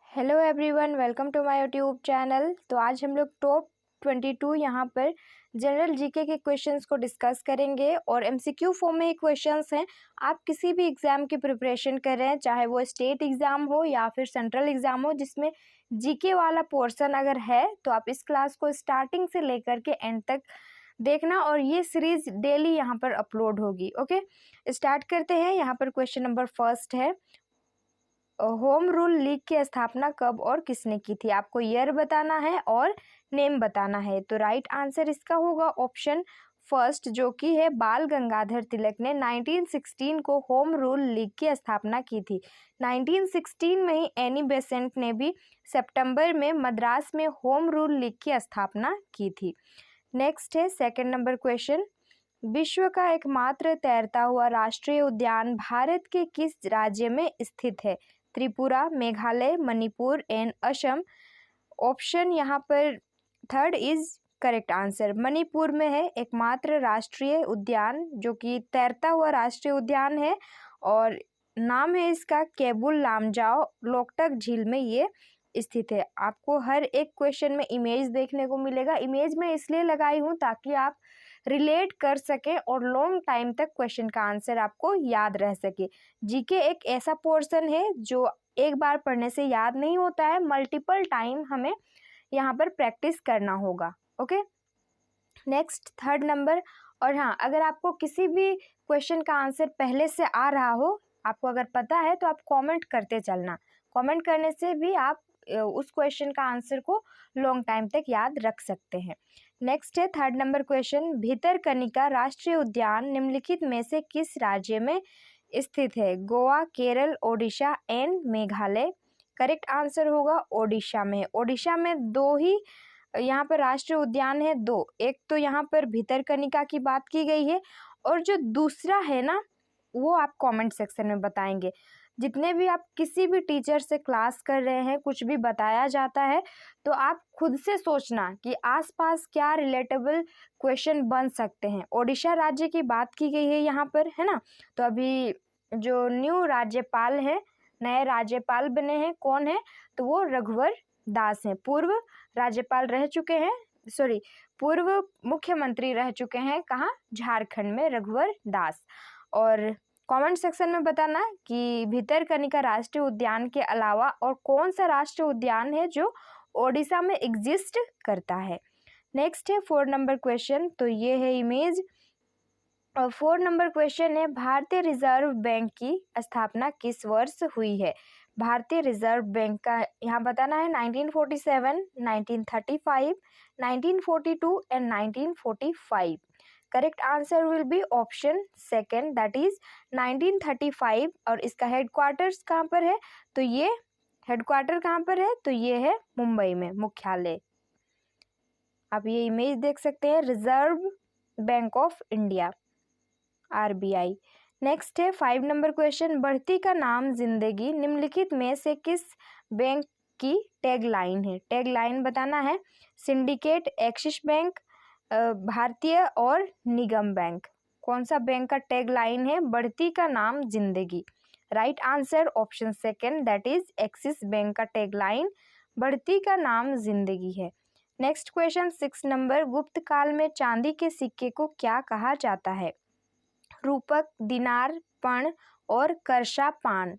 Hello everyone, welcome to my YouTube channel. तो आज हम लोग टॉप 22 यहाँ पर जनरल जीके के क्वेश्चंस को डिस्कस करेंगे और एमसीक्यू फॉर्म में ये क्वेश्चंस हैं। आप किसी भी एग्ज़ाम की प्रिपरेशन कर रहे हैं, चाहे वो स्टेट एग्ज़ाम हो या फिर सेंट्रल एग्ज़ाम हो, जिसमें जीके वाला पोर्शन अगर है तो आप इस क्लास को स्टार्टिंग से लेकर के एंड तक देखना और ये सीरीज़ डेली यहाँ पर अपलोड होगी। ओके, स्टार्ट करते हैं। यहाँ पर क्वेश्चन नंबर फर्स्ट है, होम रूल लीग की स्थापना कब और किसने की थी। आपको ईयर बताना है और नेम बताना है। तो राइट आंसर इसका होगा ऑप्शन फर्स्ट, जो कि है बाल गंगाधर तिलक ने 1916 को होम रूल लीग की स्थापना की थी। 1916 में ही एनी बेसेंट ने भी सितंबर में मद्रास में होम रूल लीग की स्थापना की थी। नेक्स्ट है सेकंड नंबर क्वेश्चन, विश्व का एकमात्र तैरता हुआ राष्ट्रीय उद्यान भारत के किस राज्य में स्थित है। त्रिपुरा, मेघालय, मणिपुर एंड असम। ऑप्शन यहाँ पर third is correct answer. Manipur में है एकमात्र राष्ट्रीय उद्यान, जो कि तैरता हुआ राष्ट्रीय उद्यान है और नाम है इसका केबुल लामजाओ। लोकटक झील में ये स्थित है। आपको हर एक क्वेश्चन में इमेज देखने को मिलेगा। इमेज में इसलिए लगाई हूँ ताकि आप रिलेट कर सकें और लॉन्ग टाइम तक क्वेश्चन का आंसर आपको याद रह सके। जीके एक ऐसा पोर्शन है जो एक बार पढ़ने से याद नहीं होता है, मल्टीपल टाइम हमें यहाँ पर प्रैक्टिस करना होगा। Okay, next third number. और हाँ, अगर आपको किसी भी क्वेश्चन का आंसर पहले से आ रहा हो, आपको अगर पता है तो आप कमेंट करते चलना। कमेंट करने से भी आप उस क्वेश्चन का आंसर को लॉन्ग टाइम तक याद रख सकते हैं। नेक्स्ट है थर्ड नंबर क्वेश्चन, भितरकनिका राष्ट्रीय उद्यान निम्नलिखित में से किस राज्य में स्थित है। Goa, Kerala, Odisha and Meghalaya. Correct answer होगा ओडिशा में। ओडिशा में दो ही यहाँ पर राष्ट्रीय उद्यान है, दो। एक तो यहाँ पर भितरकनिका की बात की गई है और जो दूसरा है ना, वो आप कमेंट सेक्शन में बताएंगे। जितने भी आप किसी भी टीचर से क्लास कर रहे हैं, कुछ भी बताया जाता है तो आप खुद से सोचना कि आसपास क्या रिलेटेबल क्वेश्चन बन सकते हैं। ओडिशा राज्य की बात की गई है यहाँ पर, है ना। तो अभी जो न्यू राज्यपाल है, नए राज्यपाल बने हैं, कौन है, तो वो रघुवर दास हैं। पूर्व राज्यपाल रह चुके हैं, सॉरी पूर्व मुख्यमंत्री रह चुके हैं, कहाँ, झारखंड में, रघुवर दास। और कमेंट सेक्शन में बताना कि भितरकनिका राष्ट्रीय उद्यान के अलावा और कौन सा राष्ट्रीय उद्यान है जो ओडिशा में एग्जिस्ट करता है। नेक्स्ट है 4 नंबर क्वेश्चन। तो ये है इमेज। और 4 नंबर क्वेश्चन है, भारतीय रिजर्व बैंक की स्थापना किस वर्ष हुई है। भारतीय रिजर्व बैंक का यहाँ बताना है 1947, 1935, 1942 and 1945। Correct answer will be option second, that is 1935। और इसका हेडक्वार्टर्स कहाँ पर है, तो ये हेडक्वार्टर कहाँ पर है, तो ये है मुंबई में, मुख्यालय। आप ये इमेज देख सकते हैं, reserve bank of India, RBI. Next है 5 नंबर क्वेश्चन, बढ़ती का नाम जिंदगी निम्नलिखित में से किस बैंक की टैगलाइन है। टैगलाइन बताना है, सिंडिकेट, एक्सिस बैंक, भारतीय और निगम बैंक। कौन सा बैंक का टैगलाइन है, बढ़ती का नाम जिंदगी। Right answer option second, that is axis bank का टैगलाइन बढ़ती का नाम जिंदगी है। नेक्स्ट क्वेश्चन 6 नंबर, गुप्त काल में चांदी के सिक्के को क्या कहा जाता है। रूपक, दिनार, पण और करशा पान।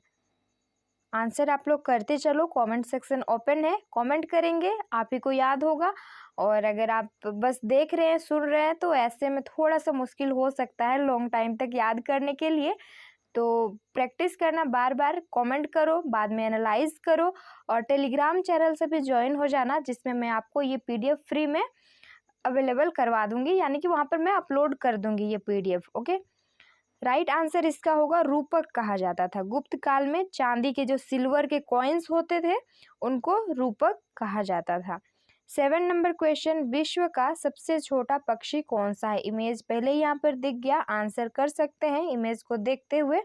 आंसर आप लोग करते चलो, कमेंट सेक्शन ओपन है, कमेंट करेंगे, आप ही को याद होगा। और अगर आप बस देख रहे हैं, सुन रहे हैं, तो ऐसे में थोड़ा सा मुश्किल हो सकता है लॉन्ग टाइम तक याद करने के लिए। तो प्रैक्टिस करना, बार बार कमेंट करो, बाद में एनालाइज करो और टेलीग्राम चैनल से भी ज्वाइन हो जाना, जिसमें मैं आपको ये पीडीएफ फ्री में अवेलेबल करवा दूंगी, यानी कि वहाँ पर मैं अपलोड कर दूंगी ये पीडीएफ। ओके, राइट आंसर इसका होगा रूपक कहा जाता था। गुप्त काल में चांदी के जो सिल्वर के कॉइन्स होते थे उनको रूपक कहा जाता था। 7 नंबर क्वेश्चन, विश्व का सबसे छोटा पक्षी कौन सा है। इमेज पहले ही यहाँ पर दिख गया, आंसर कर सकते हैं इमेज को देखते हुए।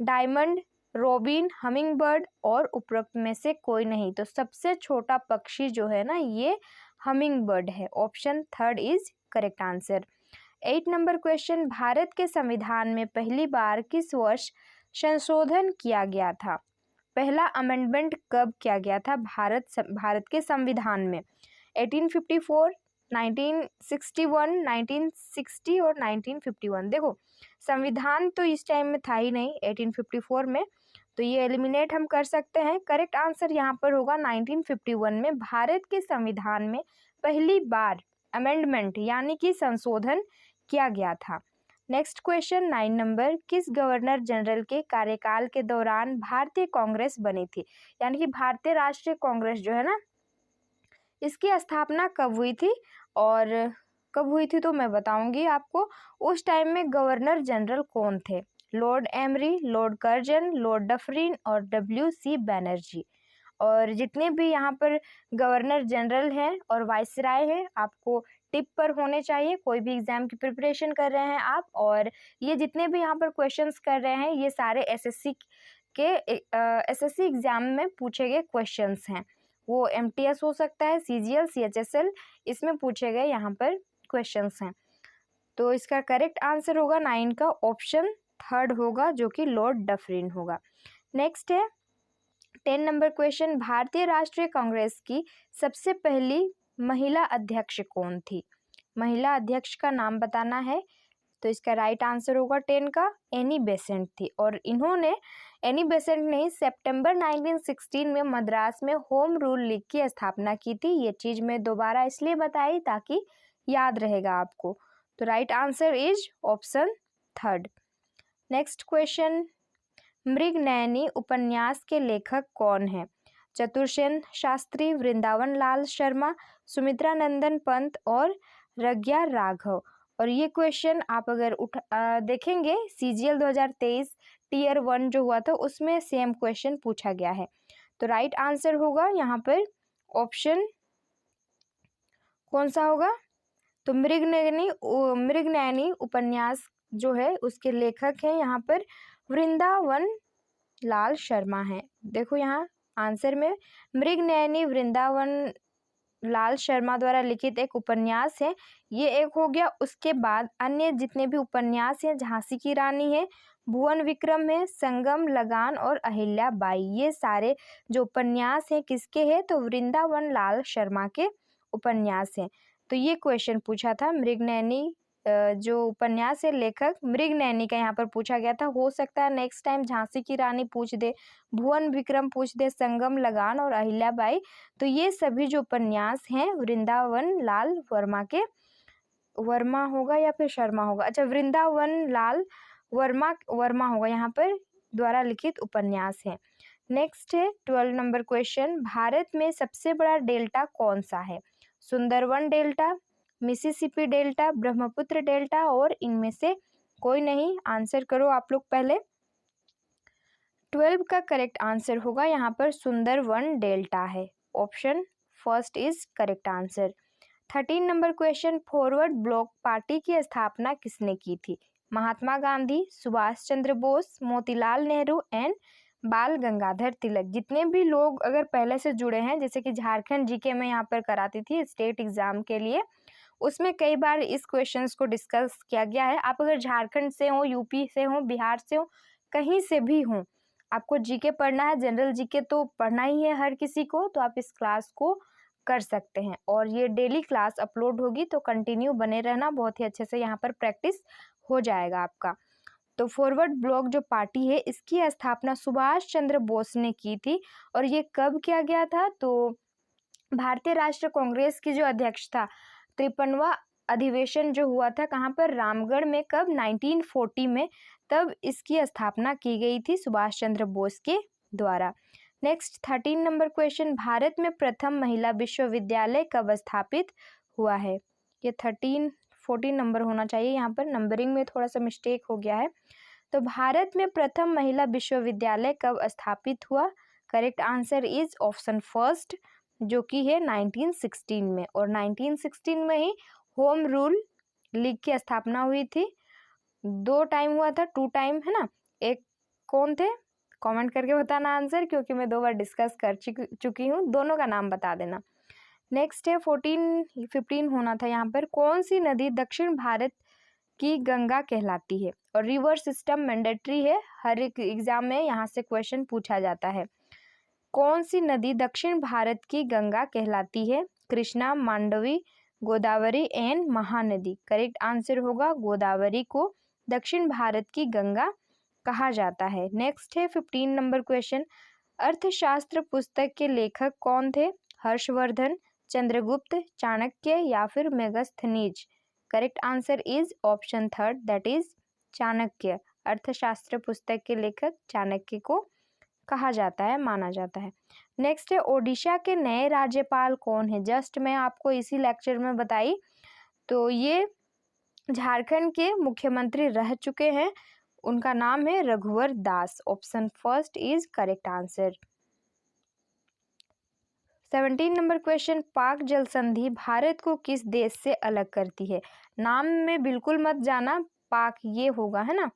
डायमंड, रोबिन, हमिंग बर्ड और उपरोक्त में से कोई नहीं। तो सबसे छोटा पक्षी जो है ना, ये हमिंग बर्ड है। Option third is correct answer. 8 number question, Bharat के संविधान में पहली बार किस वर्ष संशोधन किया गया था। पहला अमेंडमेंट कब किया गया था भारत के संविधान में? 1854, 1961, 1960 और 1951। देखो संविधान तो इस टाइम में था ही नहीं 1854 में, तो ये एलिमिनेट हम कर सकते हैं। करेक्ट आंसर यहाँ पर होगा 1951 में भारत के संविधान में पहली बार अमेंडमेंट यानी कि संशोधन किया गया था। नेक्स्ट क्वेश्चन 9 नंबर, किस गवर्नर जनरल के कार्यकाल के दौरान भारतीय कांग्रेस बनी थी? यानी कि भारतीय राष्ट्रीय कांग्रेस जो है ना, इसकी स्थापना कब हुई थी और कब हुई थी तो मैं बताऊंगी आपको। उस टाइम में गवर्नर जनरल कौन थे? Lord emery, Lord Curzon, Lord Dufferin और WC बैनर्जी। और जितने भी यहाँ पर गवर्नर जनरल हैं और वाइसराय हैं, आपको टिप पर होने चाहिए। कोई भी एग्जाम की प्रिपरेशन कर रहे हैं आप, और ये जितने भी यहाँ पर क्वेश्चंस कर रहे हैं ये सारे SSC एग्जाम में पूछे गए क्वेश्चंस हैं। वो MTS हो सकता है, CGL, CHSL, इसमें पूछे गए यहाँ पर क्वेश्चंस हैं। तो इसका करेक्ट आंसर होगा 9 का ऑप्शन 3 होगा, जो कि लॉर्ड डफरिन होगा। नेक्स्ट है 10 नंबर क्वेश्चन, भारतीय राष्ट्रीय कांग्रेस की सबसे पहली महिला अध्यक्ष कौन थी? महिला अध्यक्ष का नाम बताना है। तो इसका राइट आंसर होगा 10 का एनी बेसेंट थी। और इन्होंने एनी बेसेंट ने सितंबर 1916 में मद्रास में होम रूल लीग की स्थापना की थी। ये चीज़ मैं दोबारा इसलिए बताई ताकि याद रहेगा आपको। तो right answer is option 3। Next question, Mriganayani उपन्यास के लेखक कौन है? चतुरसेन शास्त्री, वृंदावन लाल शर्मा, सुमित्रा नंदन पंत और रज्ञा राघव। और ये क्वेश्चन आप अगर देखेंगे CGL 2023 Tier 1 जो हुआ था उसमें सेम क्वेश्चन पूछा गया है। तो राइट आंसर होगा यहाँ पर ऑप्शन कौन सा होगा? तो मृगनयनी उपन्यास जो है उसके लेखक हैं यहाँ पर वृंदावन लाल शर्मा है। देखो यहाँ आंसर में मृगनयनी वृंदावन लाल शर्मा द्वारा लिखित एक उपन्यास है, ये एक हो गया। उसके बाद अन्य जितने भी उपन्यास हैं, झांसी की रानी है, भुवन विक्रम है, संगम, लगान और अहिल्या बाई, ये सारे जो उपन्यास हैं किसके हैं? तो वृंदावन लाल शर्मा के उपन्यास हैं। तो ये क्वेश्चन पूछा था मृगनयनी जो उपन्यास है लेखक मृगनयनी का यहाँ पर पूछा गया था। हो सकता है नेक्स्ट टाइम झांसी की रानी पूछ दे, भुवन विक्रम पूछ दे, संगम, लगान और अहिल्याबाई। तो ये सभी जो उपन्यास हैं वृंदावन लाल वर्मा के, वर्मा होगा या फिर शर्मा होगा, अच्छा वृंदावन लाल वर्मा होगा यहाँ पर द्वारा लिखित उपन्यास है। नेक्स्ट है 12 नंबर क्वेश्चन, भारत में सबसे बड़ा डेल्टा कौन सा है? Sundarban delta, Mississippi delta, Brahmaputra delta और इनमें से कोई नहीं। आंसर करो आप लोग पहले। 12 का करेक्ट आंसर होगा यहाँ पर सुंदरवन डेल्टा है। Option first is correct answer. 13 number question, forward block party की स्थापना किसने की थी? महात्मा गांधी, सुभाष चंद्र बोस, मोतीलाल नेहरू एंड बाल गंगाधर तिलक। जितने भी लोग अगर पहले से जुड़े हैं, जैसे कि झारखंड GK में यहाँ पर कराती थी स्टेट एग्जाम के लिए, उसमें कई बार इस क्वेश्चंस को डिस्कस किया गया है। आप अगर झारखंड से हो, यूपी से हो, बिहार से हो, कहीं से भी हो, आपको GK पढ़ना है, जनरल GK तो पढ़ना ही है हर किसी को, तो आप इस क्लास को कर सकते हैं। और ये डेली क्लास अपलोड होगी, तो कंटिन्यू बने रहना, बहुत ही अच्छे से यहाँ पर प्रैक्टिस हो जाएगा आपका। तो फॉरवर्ड ब्लॉक जो पार्टी है इसकी स्थापना सुभाष चंद्र बोस ने की थी। और ये कब किया गया था? तो भारतीय राष्ट्रीय कांग्रेस की जो अध्यक्ष था, 53वां अधिवेशन जो हुआ था कहाँ पर? रामगढ़ में। कब? 1940 में, तब इसकी स्थापना की गई थी सुभाष चंद्र बोस के द्वारा। नेक्स्ट 13 नंबर क्वेश्चन, भारत में प्रथम महिला विश्वविद्यालय कब स्थापित हुआ है? ये 14 नंबर होना चाहिए, यहाँ पर नंबरिंग में थोड़ा सा मिस्टेक हो गया है। तो भारत में प्रथम महिला विश्वविद्यालय कब स्थापित हुआ? Correct answer is option first, जो कि है 1916 में। और 1916 में ही होम रूल लीग की स्थापना हुई थी। 2 टाइम हुआ था, 2 टाइम है ना। एक कौन थे? कमेंट करके बताना आंसर, क्योंकि मैं 2 बार डिस्कस कर चुकी हूँ, दोनों का नाम बता देना। नेक्स्ट है 15 होना था यहाँ पर, कौन सी नदी दक्षिण भारत की गंगा कहलाती है? और रिवर सिस्टम मैंडेटरी है, हर एक एग्जाम में यहाँ से क्वेश्चन पूछा जाता है। कौन सी नदी दक्षिण भारत की गंगा कहलाती है? Krishna, Mandavi, Godavari and Mahanadi. Correct answer होगा गोदावरी को दक्षिण भारत की गंगा कहा जाता है। नेक्स्ट है 15 नंबर क्वेश्चन। अर्थशास्त्र पुस्तक के लेखक कौन थे? हर्षवर्धन, चंद्रगुप्त, चाणक्य या फिर Megasthenes. Correct answer is option third, that is Chanakya. अर्थशास्त्र पुस्तक के लेखक चाणक्य को कहा जाता है, माना जाता है। नेक्स्ट है ओडिशा के नए राज्यपाल कौन है? जस्ट मैं आपको इसी लेक्चर में बताई, तो ये झारखंड के मुख्यमंत्री रह चुके हैं, उनका नाम है Raghubar Das. Option first is correct answer. 17 number question. पाक जल संधि भारत को किस देश से अलग करती है? नाम में बिल्कुल मत जाना, पाक ये होगा, है ना,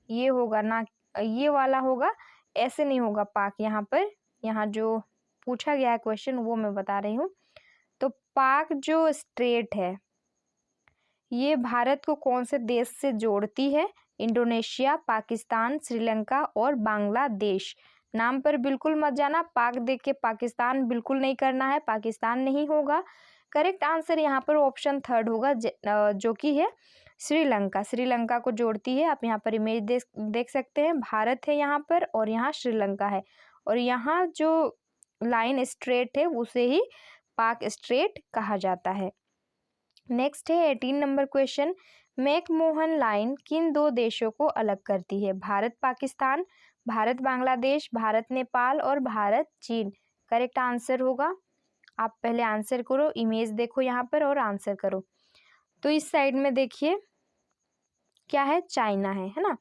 ये होगा ना, ये वाला होगा, ऐसे नहीं होगा पाक। यहाँ पर, यहाँ जो पूछा गया है क्वेश्चन वो मैं बता रही हूँ। तो पाक जो स्ट्रेट है ये भारत को कौन से देश से जोड़ती है? इंडोनेशिया, पाकिस्तान, श्रीलंका और बांग्लादेश। नाम पर बिल्कुल मत जाना, पाक देख के पाकिस्तान बिल्कुल नहीं करना है, पाकिस्तान नहीं होगा। करेक्ट आंसर यहाँ पर ऑप्शन थर्ड होगा, जो कि है श्रीलंका। श्रीलंका को जोड़ती है। आप यहाँ पर इमेज देख सकते हैं, भारत है यहाँ पर और यहाँ श्रीलंका है, और यहाँ जो लाइन स्ट्रेट है उसे ही पाक स्ट्रेट कहा जाता है। नेक्स्ट है 18 नंबर क्वेश्चन। मैकमोहन लाइन किन दो देशों को अलग करती है? भारत पाकिस्तान, भारत बांग्लादेश, भारत नेपाल और भारत चीन। करेक्ट आंसर होगा, आप पहले आंसर करो, इमेज देखो यहाँ पर और आंसर करो। तो इस साइड में देखिए क्या है, चाइना है ना।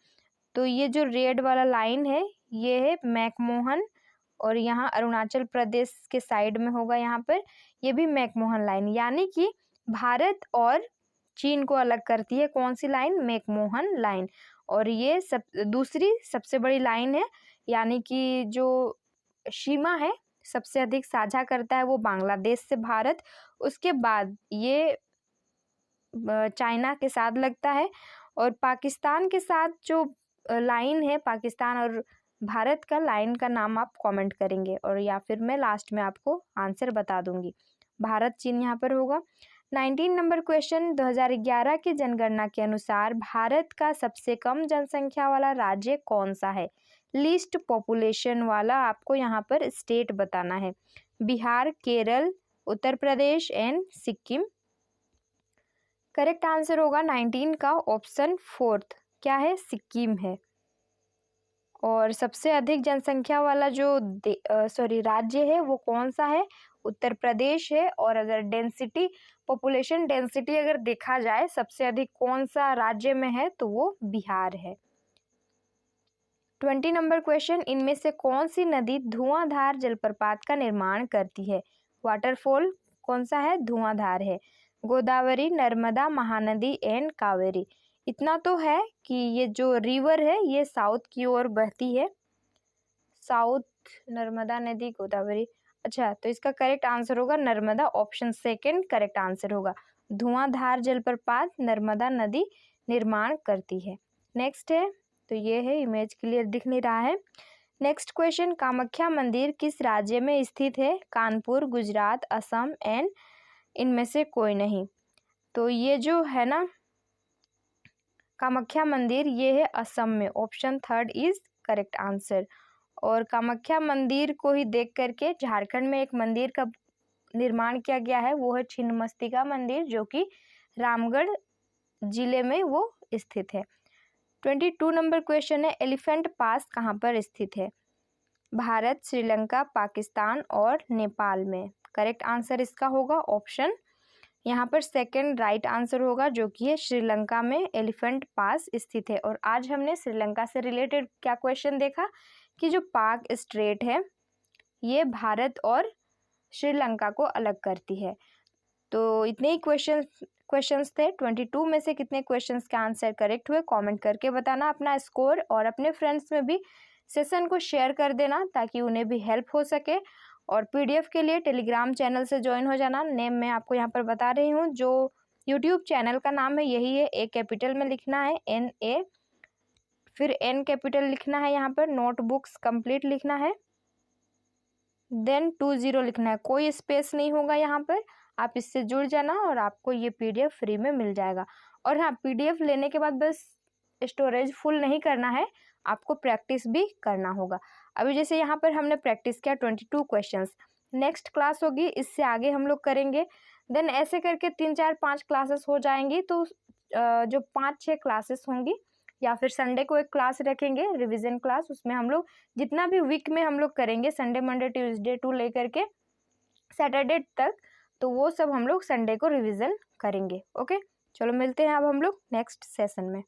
तो ये जो रेड वाला लाइन है ये है मैकमोहन, और यहाँ अरुणाचल प्रदेश के साइड में होगा यहाँ पर, ये भी मैकमोहन लाइन, यानी कि भारत और चीन को अलग करती है कौन सी लाइन? McMahon line. और ये दूसरी सबसे बड़ी लाइन है, यानी कि जो सीमा है सबसे अधिक साझा करता है वो बांग्लादेश से भारत, उसके बाद ये चाइना के साथ लगता है, और पाकिस्तान के साथ जो लाइन है पाकिस्तान और भारत का, लाइन का नाम आप कमेंट करेंगे और या फिर मैं लास्ट में आपको आंसर बता दूंगी। भारत चीन यहाँ पर होगा। 19 नंबर क्वेश्चन। 2011 की जनगणना के अनुसार भारत का सबसे कम जनसंख्या वाला राज्य कौन सा है? लिस्ट पॉपुलेशन वाला आपको यहाँ पर स्टेट बताना है। Bihar, Kerala, Uttar Pradesh and Sikkim. Correct answer होगा 19 का ऑप्शन फोर्थ, क्या है? सिक्किम है। और सबसे अधिक जनसंख्या वाला जो राज्य है वो कौन सा है? उत्तर प्रदेश है। और अगर डेंसिटी, पॉपुलेशन डेंसिटी अगर देखा जाए सबसे अधिक कौन सा राज्य में है तो वो बिहार है। 20 नंबर क्वेश्चन। इनमें से कौन सी नदी धुआंधार जलप्रपात का निर्माण करती है? वाटरफॉल कौन सा है? धुआंधार है। गोदावरी, नर्मदा, महानदी एंड कावेरी। इतना तो है कि ये जो रिवर है ये साउथ की ओर बहती है, साउथ, नर्मदा नदी, गोदावरी। अच्छा, तो इसका करेक्ट आंसर होगा Narmada, option second correct answer होगा। धुआंधार जलप्रपात नर्मदा नदी निर्माण करती है। नेक्स्ट है, तो ये है, इमेज क्लियर दिख नहीं रहा है। Next question. कामाख्या मंदिर किस राज्य में स्थित है? कानपुर, गुजरात, असम एंड इनमें से कोई नहीं। तो ये जो है ना कामाख्या मंदिर, ये है असम में, option third is correct answer. और कामाख्या मंदिर को ही देख करके झारखंड में एक मंदिर का निर्माण किया गया है, वो है छिन्नमस्तिका मंदिर, जो कि रामगढ़ जिले में वो स्थित है। 22 नंबर क्वेश्चन है। एलिफेंट पास कहाँ पर स्थित है? भारत, श्रीलंका, पाकिस्तान और नेपाल में। करेक्ट आंसर इसका होगा ऑप्शन यहाँ पर सेकंड राइट आंसर होगा, जो कि है श्रीलंका में एलिफेंट पास स्थित है। और आज हमने श्रीलंका से रिलेटेड क्या क्वेश्चन देखा कि जो पाक स्ट्रेट है ये भारत और श्रीलंका को अलग करती है। तो इतने ही क्वेश्चंस थे। 22 में से कितने क्वेश्चंस के आंसर करेक्ट हुए कमेंट करके बताना अपना स्कोर, और अपने फ्रेंड्स में भी सेशन को शेयर कर देना ताकि उन्हें भी हेल्प हो सके। और पीडीएफ के लिए टेलीग्राम चैनल से ज्वाइन हो जाना। नेम मैं आपको यहाँ पर बता रही हूँ, जो यूट्यूब चैनल का नाम है यही है। ए कैपिटल में लिखना है, NA, फिर N कैपिटल लिखना है, यहाँ पर नोटबुक्स कंप्लीट लिखना है। देन 20 लिखना है, कोई स्पेस नहीं होगा यहाँ पर। आप इससे जुड़ जाना और आपको ये PDF फ्री में मिल जाएगा। और हाँ, PDF लेने के बाद बस स्टोरेज फुल नहीं करना है, आपको प्रैक्टिस भी करना होगा। अभी जैसे यहाँ पर हमने प्रैक्टिस किया 22 क्वेश्चंस, नेक्स्ट क्लास होगी इससे आगे हम लोग करेंगे। देन ऐसे करके 3 4 5 क्लासेस हो जाएंगी, तो जो 5 6 क्लासेस होंगी, या फिर संडे को एक क्लास रखेंगे रिवीजन क्लास, उसमें हम लोग जितना भी वीक में हम लोग करेंगे, संडे मंडे ट्यूसडे टू लेकर के सैटरडे तक, तो वो सब हम लोग संडे को रिवीजन करेंगे। ओके, चलो मिलते हैं अब हम लोग नेक्स्ट सेशन में।